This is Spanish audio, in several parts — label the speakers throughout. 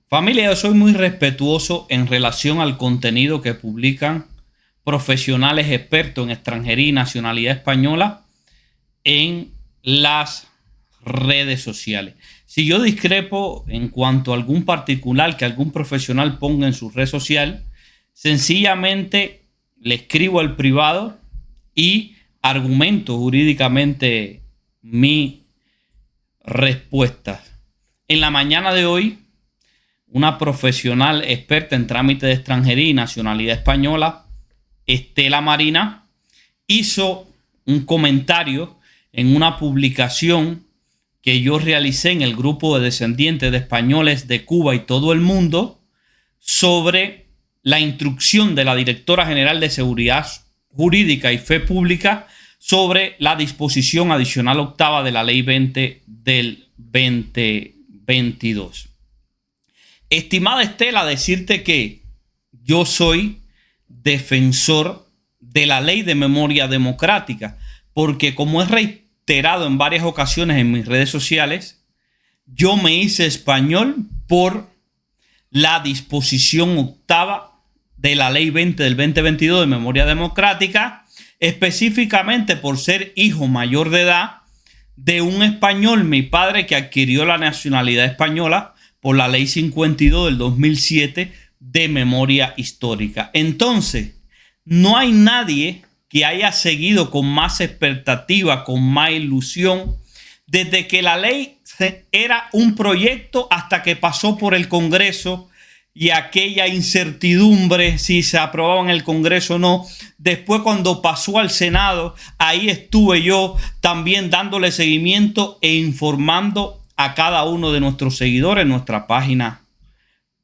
Speaker 1: Familia, yo soy muy respetuoso en relación al contenido que publican profesionales expertos en extranjería y nacionalidad española en las redes sociales. Si yo discrepo en cuanto a algún particular que algún profesional ponga en su red social, sencillamente le escribo al privado y argumento jurídicamente mi respuesta. En la mañana de hoy, una profesional experta en trámite de extranjería y nacionalidad española, Estela Marina, hizo un comentario en una publicación que yo realicé en el grupo de descendientes de españoles de Cuba y todo el mundo sobre la instrucción de la Directora General de Seguridad Jurídica y Fe Pública sobre la disposición adicional octava de la Ley 20 del 2022. Estimada Estela, decirte que yo soy defensor de la ley de memoria democrática, porque como he reiterado en varias ocasiones en mis redes sociales, yo me hice español por la disposición octava de la ley 20 del 2022 de memoria democrática, específicamente por ser hijo mayor de edad de un español, mi padre, que adquirió la nacionalidad española por la ley 52 del 2007 de memoria histórica. Entonces, no hay nadie que haya seguido con más expectativa, con más ilusión, desde que la ley era un proyecto hasta que pasó por el Congreso y aquella incertidumbre si se aprobaba en el Congreso o no. Después, cuando pasó al Senado, ahí estuve yo también dándole seguimiento e informando a cada uno de nuestros seguidores en nuestra página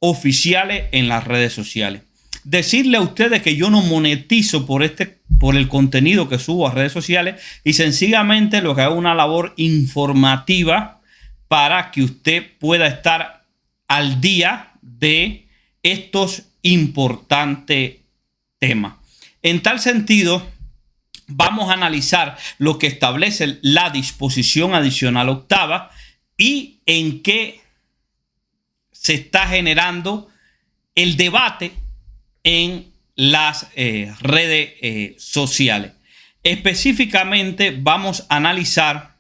Speaker 1: oficiales en las redes sociales. Decirle a ustedes que yo no monetizo por el contenido que subo a redes sociales, y sencillamente lo que hago es una labor informativa para que usted pueda estar al día de estos importantes temas. En tal sentido, vamos a analizar lo que establece la disposición adicional octava y en qué se está generando el debate en las redes sociales. Específicamente vamos a analizar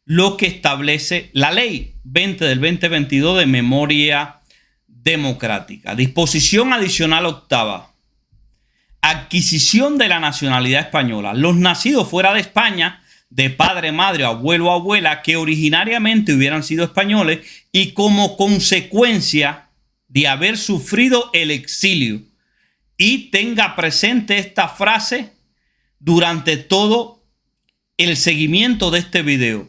Speaker 1: lo que establece la ley 20 del 2022 de memoria democrática. Disposición adicional octava. Adquisición de la nacionalidad española. Los nacidos fuera de España, de padre, madre, abuelo o abuela, que originariamente hubieran sido españoles y como consecuencia de haber sufrido el exilio. Y tenga presente esta frase durante todo el seguimiento de este video.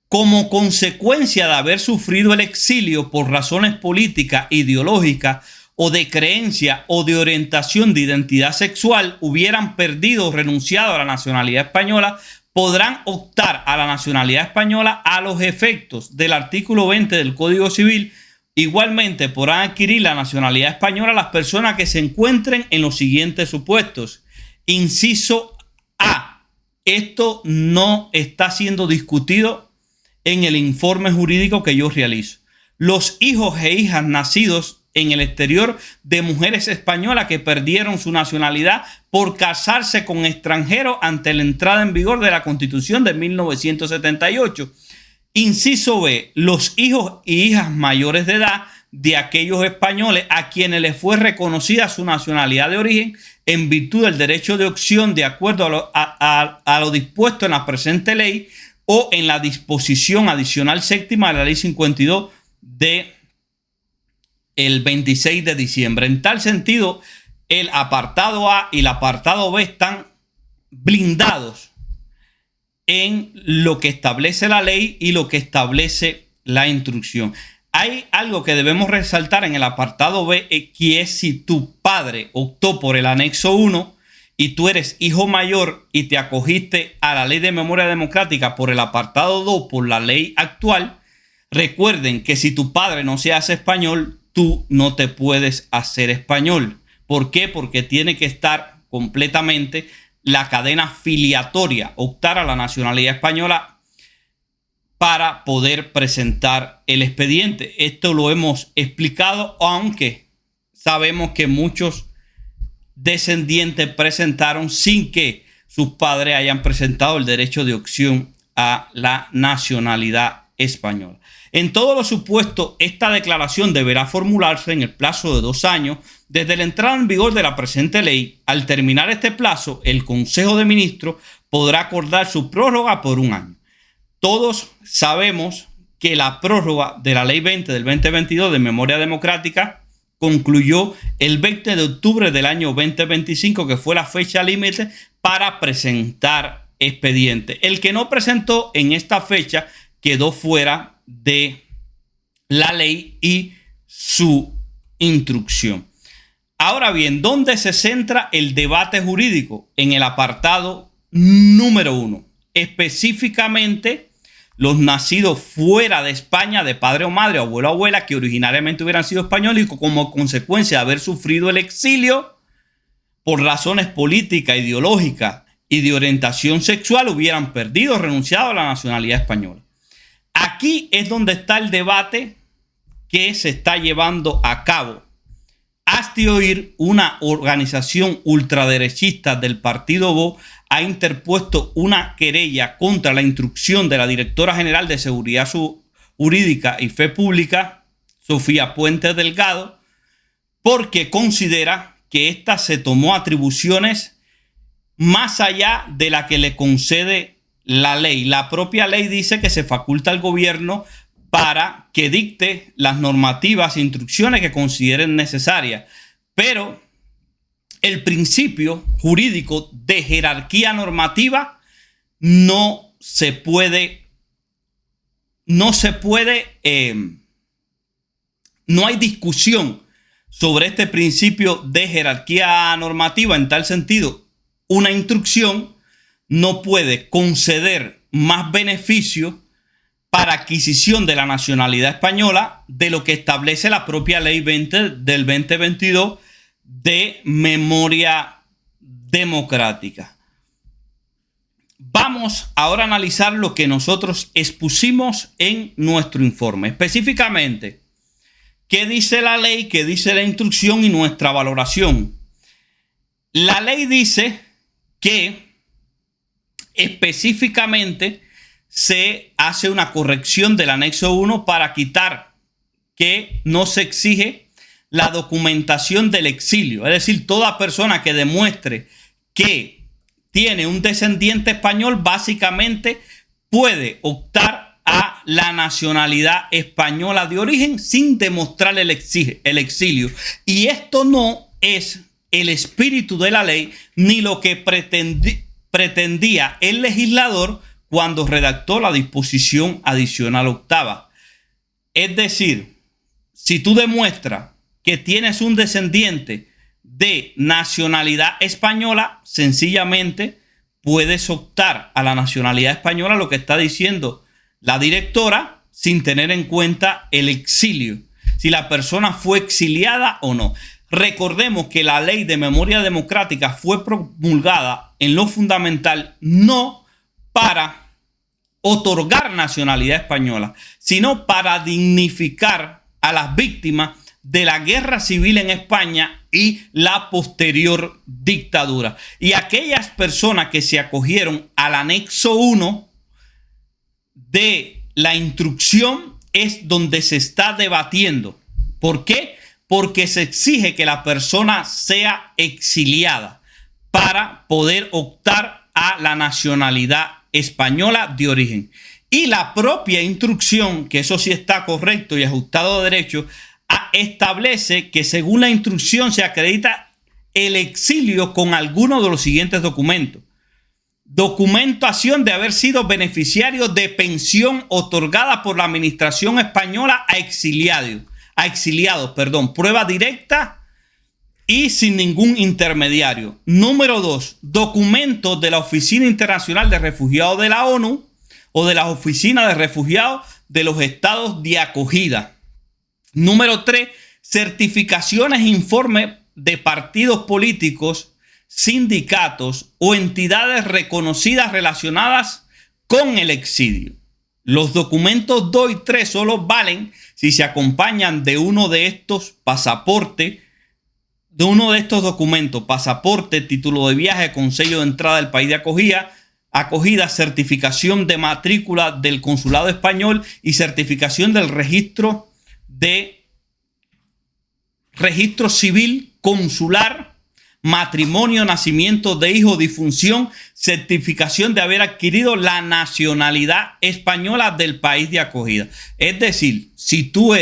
Speaker 1: Como consecuencia de haber sufrido el exilio por razones políticas, ideológicas o de creencia o de orientación de identidad sexual, hubieran perdido o renunciado a la nacionalidad española, podrán optar a la nacionalidad española a los efectos del artículo 20 del Código Civil. Igualmente podrán adquirir la nacionalidad española las personas que se encuentren en los siguientes supuestos. Inciso A. Esto no está siendo discutido en el informe jurídico que yo realizo. Los hijos e hijas nacidos en el exterior de mujeres españolas que perdieron su nacionalidad por casarse con extranjeros ante la entrada en vigor de la Constitución de 1978. Inciso B. Los hijos y hijas mayores de edad de aquellos españoles a quienes les fue reconocida su nacionalidad de origen en virtud del derecho de opción de acuerdo a lo dispuesto en la presente ley o en la disposición adicional séptima de la ley 52 de el 26 de diciembre. En tal sentido, el apartado A y el apartado B están blindados en lo que establece la ley y lo que establece la instrucción. Hay algo que debemos resaltar en el apartado B, que es si tu padre optó por el anexo 1 y tú eres hijo mayor y te acogiste a la ley de memoria democrática por el apartado 2, por la ley actual. Recuerden que si tu padre no se hace español, tú no te puedes hacer español. ¿Por qué? Porque tiene que estar completamente la cadena filiatoria, optar a la nacionalidad española para poder presentar el expediente. Esto lo hemos explicado, aunque sabemos que muchos descendientes presentaron sin que sus padres hayan presentado el derecho de opción a la nacionalidad española. En todos los supuestos, esta declaración deberá formularse en el plazo de 2 años desde la entrada en vigor de la presente ley. Al terminar este plazo, el Consejo de Ministros podrá acordar su prórroga por 1 año. Todos sabemos que la prórroga de la Ley 20 del 2022 de Memoria Democrática concluyó el 20 de octubre del año 2025, que fue la fecha límite para presentar expediente. El que no presentó en esta fecha quedó fuera de la ley y su instrucción. Ahora bien, ¿dónde se centra el debate jurídico? En el apartado número 1. Específicamente, los nacidos fuera de España, de padre o madre, abuelo o abuela, que originariamente hubieran sido españoles y como consecuencia de haber sufrido el exilio por razones políticas, ideológicas y de orientación sexual, hubieran perdido o renunciado a la nacionalidad española. Aquí es donde está el debate que se está llevando a cabo. Hasta hoy, una organización ultraderechista del partido Vox ha interpuesto una querella contra la instrucción de la directora general de Seguridad Jurídica y Fe Pública, Sofía Puente Delgado, porque considera que ésta se tomó atribuciones más allá de la que le concede la ley. La propia ley dice que se faculta al gobierno para que dicte las normativas e instrucciones que consideren necesarias. Pero el principio jurídico de jerarquía normativa no hay discusión sobre este principio de jerarquía normativa. En tal sentido, una instrucción no puede conceder más beneficio para adquisición de la nacionalidad española de lo que establece la propia ley 20 del 2022 de memoria democrática. Vamos ahora a analizar lo que nosotros expusimos en nuestro informe. Específicamente, ¿qué dice la ley? ¿Qué dice la instrucción y nuestra valoración? La ley dice que específicamente se hace una corrección del anexo 1 para quitar que no se exige la documentación del exilio. Es decir, toda persona que demuestre que tiene un descendiente español básicamente puede optar a la nacionalidad española de origen sin demostrar el exilio. Y esto no es el espíritu de la ley ni lo que pretendía el legislador cuando redactó la disposición adicional octava. Es decir, si tú demuestras que tienes un descendiente de nacionalidad española, sencillamente puedes optar a la nacionalidad española, lo que está diciendo la directora, sin tener en cuenta el exilio, si la persona fue exiliada o no. Recordemos que la ley de memoria democrática fue promulgada en lo fundamental no para otorgar nacionalidad española, sino para dignificar a las víctimas de la guerra civil en España y la posterior dictadura. Y aquellas personas que se acogieron al anexo 1 de la instrucción es donde se está debatiendo. ¿Por qué? Porque se exige que la persona sea exiliada para poder optar a la nacionalidad española de origen. Y la propia instrucción, que eso sí está correcto y ajustado a derecho, establece que según la instrucción se acredita el exilio con alguno de los siguientes documentos. Documentación de haber sido beneficiario de pensión otorgada por la administración española a exiliados, prueba directa y sin ningún intermediario. Número 2, documentos de la Oficina Internacional de Refugiados de la ONU o de las oficinas de refugiados de los estados de acogida. Número 3, certificaciones e informes de partidos políticos, sindicatos o entidades reconocidas relacionadas con el exilio. Los documentos 2 y 3 solo valen si se acompañan de uno de estos pasaportes, de uno de estos documentos: pasaporte, título de viaje con sello de entrada del país de acogida, certificación de matrícula del consulado español y certificación del registro civil consular, matrimonio, nacimiento de hijo, difunción, certificación de haber adquirido la nacionalidad española del país de acogida. Es decir, si tú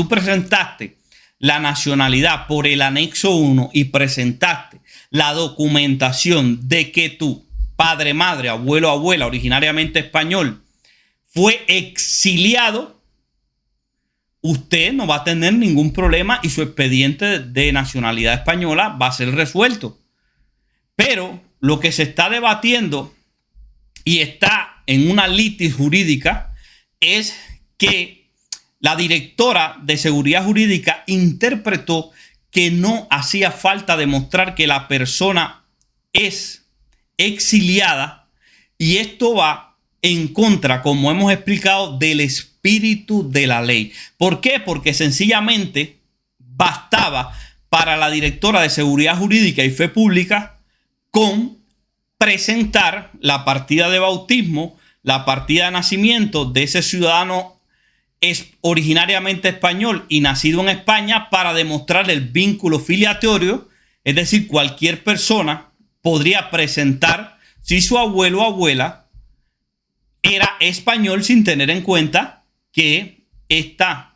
Speaker 1: presentaste la nacionalidad por el anexo 1 y presentaste la documentación de que tu padre, madre, abuelo, abuela, originariamente español, fue exiliado, usted no va a tener ningún problema y su expediente de nacionalidad española va a ser resuelto. Pero lo que se está debatiendo y está en una litis jurídica es que la directora de Seguridad Jurídica interpretó que no hacía falta demostrar que la persona es exiliada, y esto va en contra, como hemos explicado, del espíritu de la ley. ¿Por qué? Porque sencillamente bastaba para la directora de Seguridad Jurídica y Fe Pública con presentar la partida de bautismo, la partida de nacimiento de ese ciudadano es originariamente español y nacido en España, para demostrar el vínculo filiatorio. Es decir, cualquier persona podría presentar si su abuelo o abuela era español, sin tener en cuenta que esta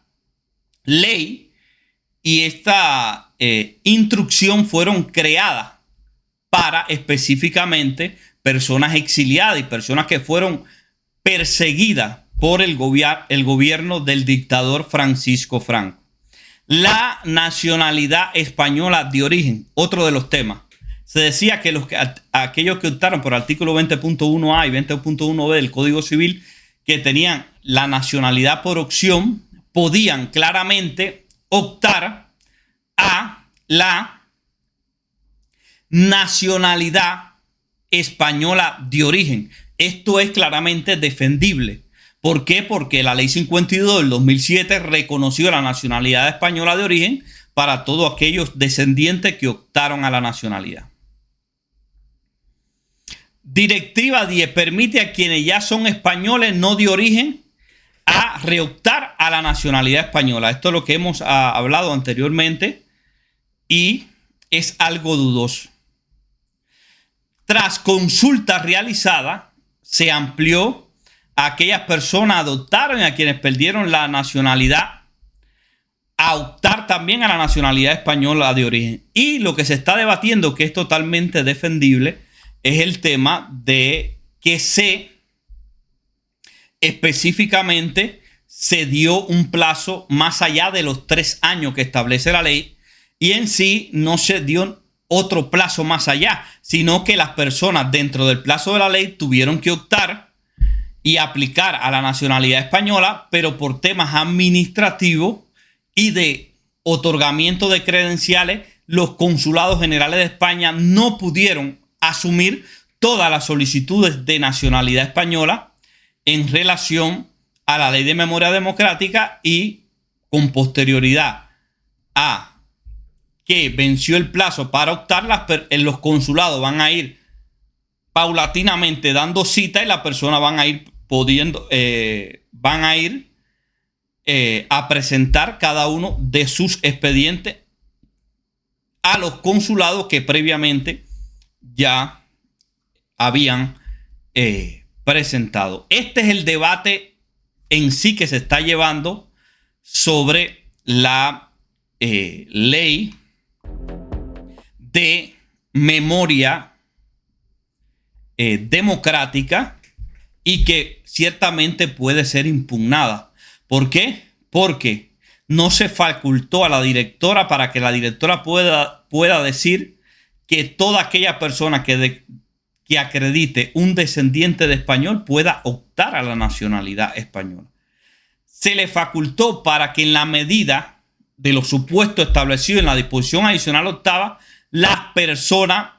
Speaker 1: ley y esta instrucción fueron creadas para específicamente personas exiliadas y personas que fueron perseguidas por el gobierno del dictador Francisco Franco. La nacionalidad española de origen, otro de los temas. Se decía que aquellos que optaron por el artículo 20.1a y 20.1b del Código Civil, que tenían la nacionalidad por opción, podían claramente optar a la nacionalidad española de origen. Esto es claramente defendible. ¿Por qué? Porque la ley 52 del 2007 reconoció la nacionalidad española de origen para todos aquellos descendientes que optaron a la nacionalidad. Directiva 10 permite a quienes ya son españoles no de origen a reoptar a la nacionalidad española. Esto es lo que hemos hablado anteriormente y es algo dudoso. Tras consulta realizada, se amplió a aquellas personas adoptaron y a quienes perdieron la nacionalidad a optar también a la nacionalidad española de origen. Y lo que se está debatiendo, que es totalmente defendible, es el tema de que específicamente se dio un plazo más allá de los 3 años que establece la ley, y en sí no se dio otro plazo más allá, sino que las personas dentro del plazo de la ley tuvieron que optar y aplicar a la nacionalidad española, pero por temas administrativos y de otorgamiento de credenciales, los consulados generales de España no pudieron asumir todas las solicitudes de nacionalidad española en relación a la ley de memoria democrática, y con posterioridad a que venció el plazo para optar, en los consulados van a ir paulatinamente dando cita y las personas van a ir a presentar cada uno de sus expedientes a los consulados que previamente ya habían presentado. Este es el debate en sí que se está llevando sobre la ley de memoria democrática, y que ciertamente puede ser impugnada. ¿Por qué? Porque no se facultó a la directora para que la directora pueda decir que toda aquella persona que acredite un descendiente de español pueda optar a la nacionalidad española. Se le facultó para que, en la medida de lo supuesto establecido en la disposición adicional octava, las personas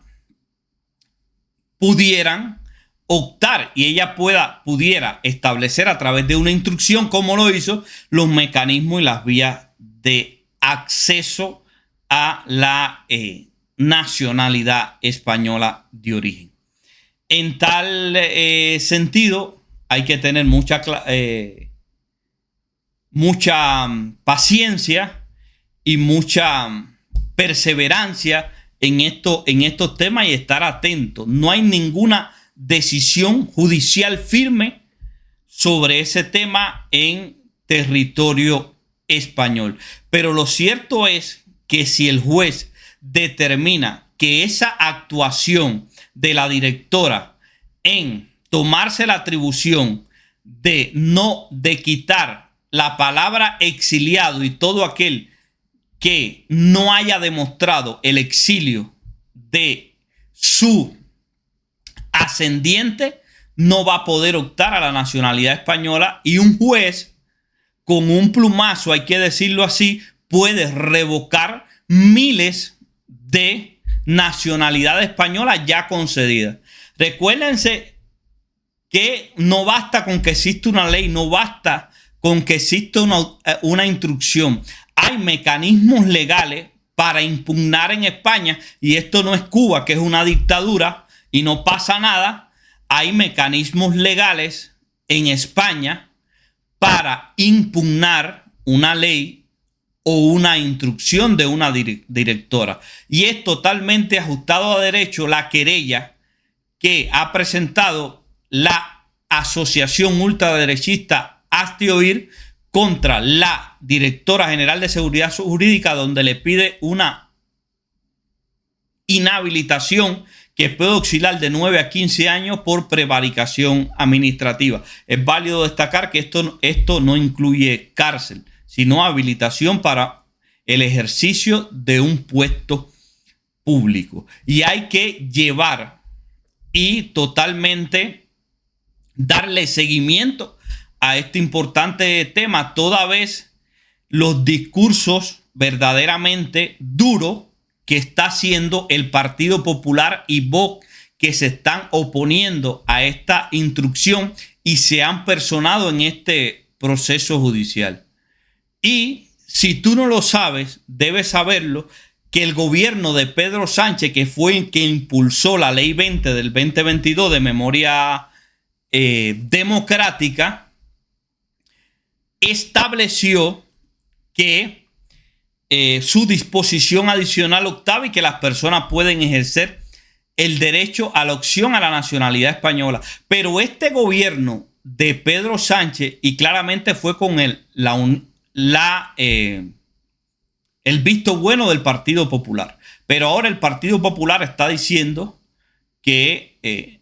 Speaker 1: pudieran optar y ella pudiera establecer a través de una instrucción, como lo hizo, los mecanismos y las vías de acceso a la nacionalidad española de origen. En tal sentido, hay que tener mucha paciencia y mucha perseverancia en estos temas y estar atento. No hay ninguna decisión judicial firme sobre ese tema en territorio español. Pero lo cierto es que si el juez determina que esa actuación de la directora en tomarse la atribución de quitar la palabra exiliado y todo aquel que no haya demostrado el exilio de su ascendiente, no va a poder optar a la nacionalidad española, y un juez con un plumazo, hay que decirlo así, puede revocar miles de nacionalidades españolas ya concedidas. Recuérdense que no basta con que exista una ley, no basta con que exista una instrucción. Hay mecanismos legales para impugnar en España, y esto no es Cuba, que es una dictadura y no pasa nada. Hay mecanismos legales en España para impugnar una ley o una instrucción de una directora. Y es totalmente ajustado a derecho la querella que ha presentado la Asociación Ultraderechista Hazte Oír contra la Directora General de Seguridad Jurídica, donde le pide una inhabilitación que puede oscilar de 9 a 15 años por prevaricación administrativa. Es válido destacar que esto no incluye cárcel, sino habilitación para el ejercicio de un puesto público. Y hay que llevar y totalmente darle seguimiento a este importante tema, toda vez los discursos verdaderamente duros que está haciendo el Partido Popular y Vox, que se están oponiendo a esta instrucción y se han personado en este proceso judicial. Y si tú no lo sabes, debes saberlo, que el gobierno de Pedro Sánchez, que fue el que impulsó la Ley 20 del 2022 de memoria democrática, estableció que su disposición adicional octava, y que las personas pueden ejercer el derecho a la opción a la nacionalidad española. Pero este gobierno de Pedro Sánchez, y claramente fue con el visto bueno del Partido Popular. Pero ahora el Partido Popular está diciendo que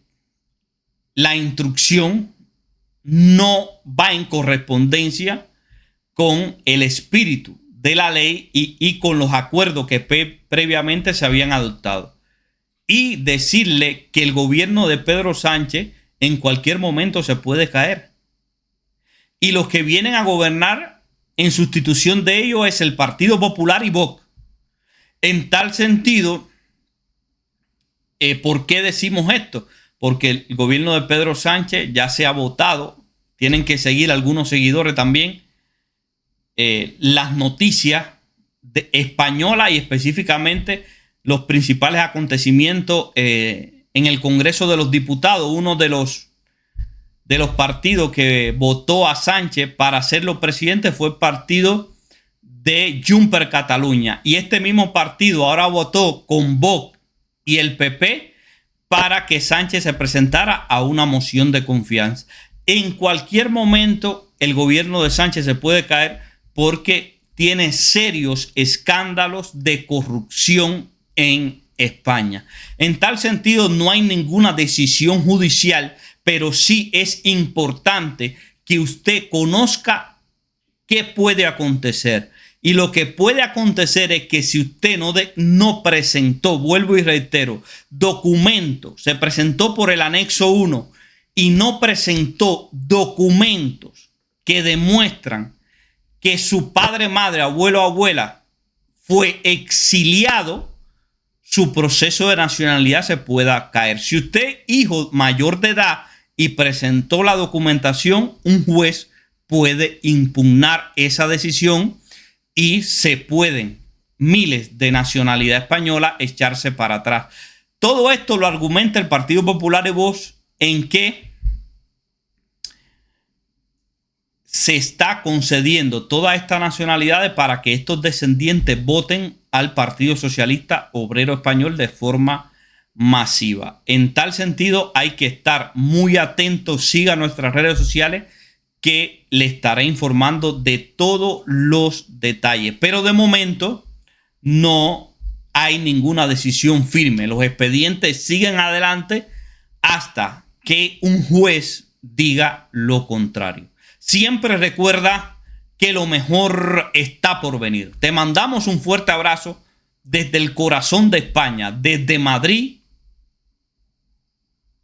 Speaker 1: la instrucción no va en correspondencia con el espíritu de la ley y con los acuerdos que previamente se habían adoptado. Y decirle que el gobierno de Pedro Sánchez en cualquier momento se puede caer. Y los que vienen a gobernar en sustitución de ellos es el Partido Popular y Vox. En tal sentido, ¿por qué decimos esto? Porque el gobierno de Pedro Sánchez ya se ha votado. Tienen que seguir algunos seguidores también las noticias españolas, y específicamente los principales acontecimientos en el Congreso de los Diputados. Uno de los partidos que votó a Sánchez para hacerlo presidente fue el partido de Junts per Catalunya. Y este mismo partido ahora votó con Vox y el PP para que Sánchez se presentara a una moción de confianza. En cualquier momento el gobierno de Sánchez se puede caer, porque tiene serios escándalos de corrupción en España. En tal sentido, no hay ninguna decisión judicial, pero sí es importante que usted conozca qué puede acontecer. Y lo que puede acontecer es que si usted no presentó, vuelvo y reitero, documentos, se presentó por el anexo 1 y no presentó documentos que demuestran que su padre, madre, abuelo o abuela fue exiliado, su proceso de nacionalidad se pueda caer. Si usted es hijo mayor de edad y presentó la documentación, un juez puede impugnar esa decisión y se pueden miles de nacionalidad española echarse para atrás. Todo esto lo argumenta el Partido Popular de Vox en que se está concediendo todas estas nacionalidades para que estos descendientes voten al Partido Socialista Obrero Español de forma masiva. En tal sentido, hay que estar muy atentos. Siga nuestras redes sociales que le estaré informando de todos los detalles. Pero de momento no hay ninguna decisión firme. Los expedientes siguen adelante hasta que un juez diga lo contrario. Siempre recuerda que lo mejor está por venir. Te mandamos un fuerte abrazo desde el corazón de España, desde Madrid,